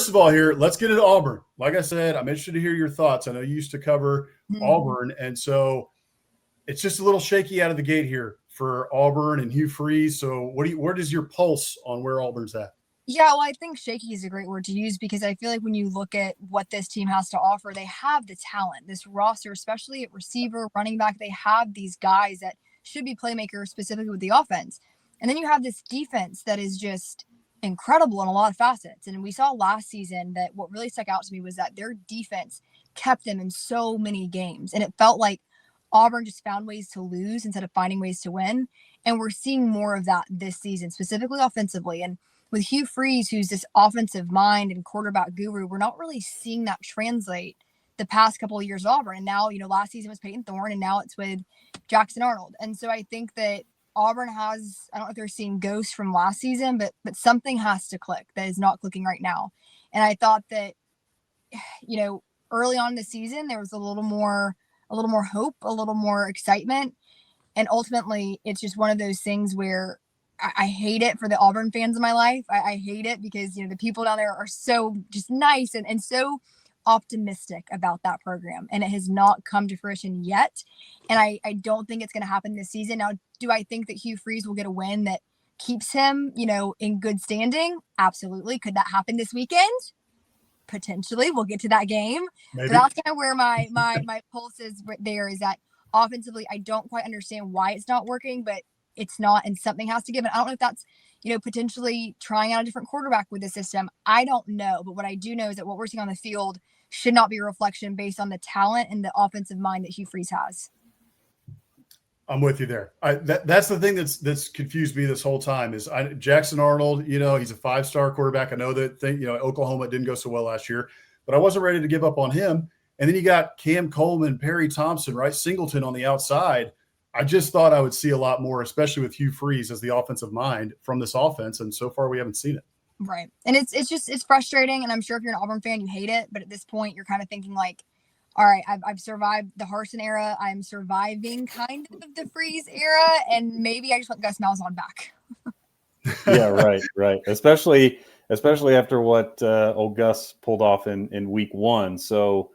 first of all here, let's get into Auburn. Like I said, I'm interested to hear your thoughts. I know you used to cover Auburn, and so it's just a little shaky out of the gate here for Auburn and Hugh Freeze. So where does your pulse on where Auburn's at? Yeah, well, I think shaky is a great word to use because I feel like when you look at what this team has to offer, they have the talent, this roster, especially at receiver, running back. They have these guys that should be playmakers specifically with the offense. And then you have this defense that is just incredible in a lot of facets. And we saw last season that what really stuck out to me was that their defense kept them in so many games. And it felt like Auburn just found ways to lose instead of finding ways to win. And we're seeing more of that this season, specifically offensively. And with Hugh Freeze, who's this offensive mind and quarterback guru, we're not really seeing that translate the past couple of years of Auburn. And now, last season was Peyton Thorne, and now it's with Jackson Arnold. And so I think that Auburn has, I don't know if they're seeing ghosts from last season, but something has to click that is not clicking right now. And I thought that, early on in the season, there was a little more hope, a little more excitement. And ultimately, it's just one of those things where I hate it for the Auburn fans in my life. I hate it because, the people down there are so just nice and so optimistic about that program. And it has not come to fruition yet. And I don't think it's going to happen this season. Now, do I think that Hugh Freeze will get a win that keeps him, in good standing? Absolutely. Could that happen this weekend? Potentially. We'll get to that game. Maybe. But that's kind of where my pulse is there, is that offensively, I don't quite understand why it's not working, but it's not, and something has to give. And I don't know if that's, potentially trying out a different quarterback with the system. I don't know. But what I do know is that what we're seeing on the field should not be a reflection based on the talent and the offensive mind that Hugh Freeze has. I'm with you there. That's the thing that's confused me this whole time is Jackson Arnold, he's a 5-star quarterback. I know that Oklahoma didn't go so well last year, but I wasn't ready to give up on him. And then you got Cam Coleman, Perry Thompson, right? Singleton on the outside. I just thought I would see a lot more, especially with Hugh Freeze as the offensive mind from this offense. And so far we haven't seen it. Right. And it's frustrating. And I'm sure if you're an Auburn fan, you hate it. But at this point, you're kind of thinking like, all right, I've survived the Harsin era. I'm surviving kind of the Freeze era. And maybe I just want Gus Malzahn back. Yeah, right. Especially after what old Gus pulled off in week 1. So